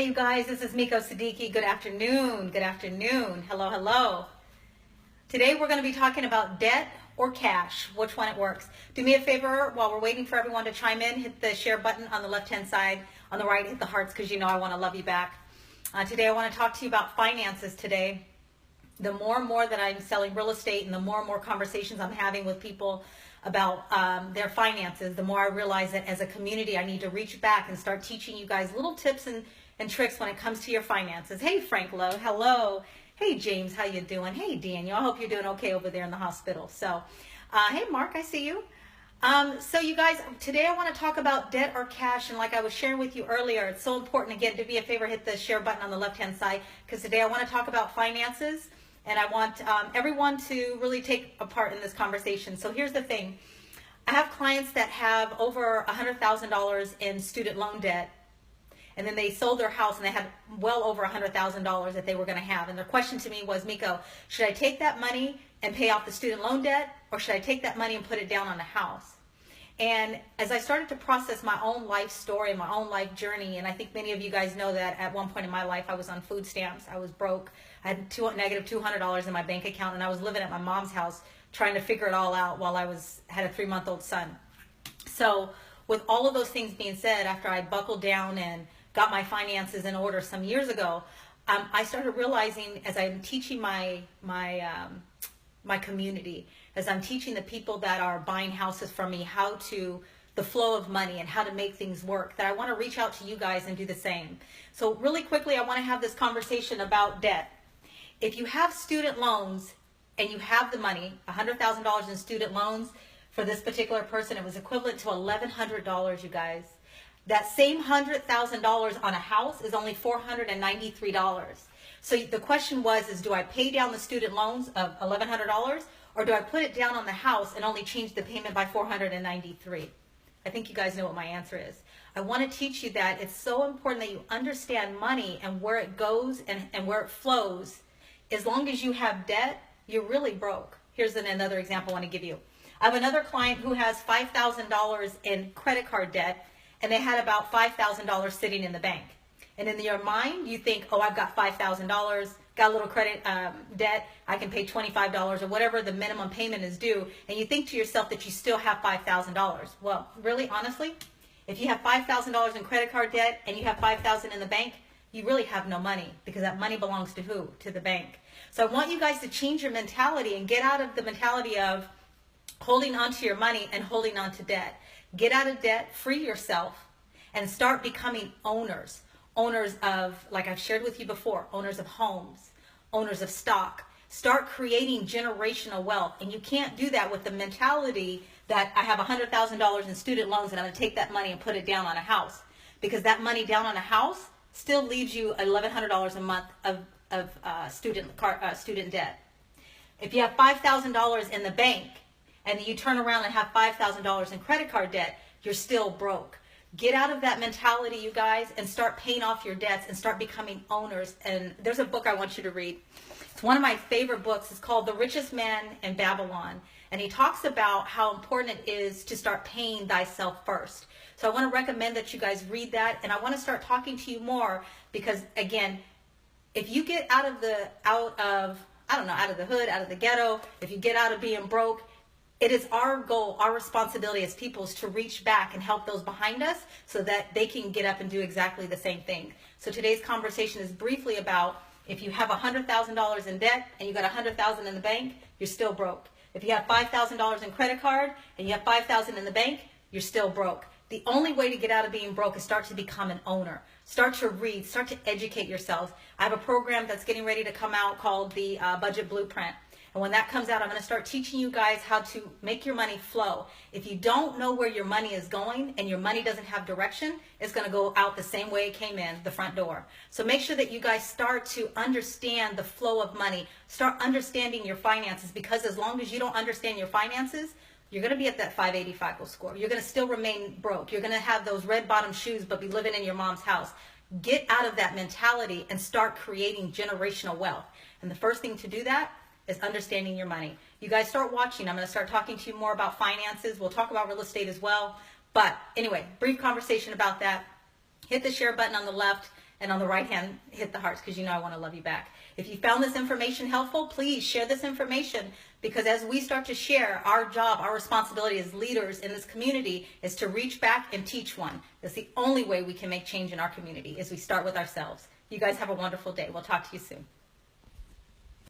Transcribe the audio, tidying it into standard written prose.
Hey, you guys, this is Miko Siddiqui. Good afternoon. Good afternoon. Hello, hello. Today we're going to be talking about debt or cash, which one it works. Do me a favor while we're waiting for everyone to chime in, hit the share button on the left-hand side. On the right, hit the hearts because you know I want to love you back. Today I want to talk to you about finances today. The more and more that I'm selling real estate and the more and more conversations I'm having with people about their finances, the more I realize that as a community I need to reach back and start teaching you guys little tips and tricks when it comes to your finances. Hey Frank Lowe, hello. Hey James, how you doing? Hey Daniel, I hope you're doing okay over there in the hospital. So, hey Mark, I see you. So you guys, today I want to talk about debt or cash, and like I was sharing with you earlier, it's so important. Again, do me a favor, hit the share button on the left-hand side, because today I want to talk about finances, and I want everyone to really take a part in this conversation. So here's the thing. I have clients that have over $100,000 in student loan debt, and then they sold their house and they had well over $100,000 that they were going to have. And their question to me was, Miko, should I take that money and pay off the student loan debt, or should I take that money and put it down on a house? And as I started to process my own life story and my own life journey, and I think many of you guys know that at one point in my life I was on food stamps, I was broke, I had negative $200 in my bank account, and I was living at my mom's house trying to figure it all out while I had a 3-month-old son. So with all of those things being said, after I buckled down and got my finances in order some years ago, I started realizing, as I'm teaching my community, as I'm teaching the people that are buying houses from me the flow of money and how to make things work, that I want to reach out to you guys and do the same. So really quickly, I want to have this conversation about debt. If you have student loans and you have the money, $100,000 in student loans, for this particular person, it was equivalent to $1,100, you guys. That same $100,000 on a house is only $493. So the question is do I pay down the student loans of $1,100, or do I put it down on the house and only change the payment by $493? I think you guys know what my answer is. I want to teach you that it's so important that you understand money and where it goes and where it flows. As long as you have debt, you're really broke. Here's another example I want to give you. I have another client who has $5,000 in credit card debt, and they had about $5,000 sitting in the bank. And in your mind, you think, oh, I've got $5,000, got a little credit debt, I can pay $25 or whatever the minimum payment is due, and you think to yourself that you still have $5,000. Well, really, honestly, if you have $5,000 in credit card debt and you have $5,000 in the bank, you really have no money, because that money belongs to who? To the bank. So I want you guys to change your mentality and get out of the mentality of holding on to your money and holding on to debt. Get out of debt, free yourself, and start becoming owners. Owners of, like I've shared with you before, owners of homes, owners of stock. Start creating generational wealth. And you can't do that with the mentality that I have $100,000 in student loans and I'm going to take that money and put it down on a house. Because that money down on a house still leaves you $1,100 a month of student debt. If you have $5,000 in the bank and you turn around and have $5,000 in credit card debt, you're still broke. Get out of that mentality, you guys, and start paying off your debts and start becoming owners. And there's a book I want you to read. It's one of my favorite books. It's called The Richest Man in Babylon. And he talks about how important it is to start paying thyself first. So I want to recommend that you guys read that. And I want to start talking to you more because, again, if you get out of the hood, out of the ghetto, if you get out of being broke, it is our goal, our responsibility as people is to reach back and help those behind us so that they can get up and do exactly the same thing. So today's conversation is briefly about if you have $100,000 in debt and you got $100,000 in the bank, you're still broke. If you have $5,000 in credit card and you have $5,000 in the bank, you're still broke. The only way to get out of being broke is start to become an owner. Start to read, start to educate yourselves. I have a program that's getting ready to come out called the Budget Blueprint. And when that comes out, I'm going to start teaching you guys how to make your money flow. If you don't know where your money is going and your money doesn't have direction, it's going to go out the same way it came in, the front door. So make sure that you guys start to understand the flow of money. Start understanding your finances, because as long as you don't understand your finances, you're going to be at that 580 FICO score. You're going to still remain broke. You're going to have those red bottom shoes but be living in your mom's house. Get out of that mentality and start creating generational wealth. And the first thing to do that is understanding your money. You guys start watching. I'm going to start talking to you more about finances. We'll talk about real estate as well. But anyway, brief conversation about that. Hit the share button on the left And on the right hand, hit the hearts, because you know I want to love you back. If you found this information helpful, please share this information, because as we start to share, our job, our responsibility as leaders in this community is to reach back and teach one. That's the only way we can make change in our community, is we start with ourselves. You guys have a wonderful day. We'll talk to you soon.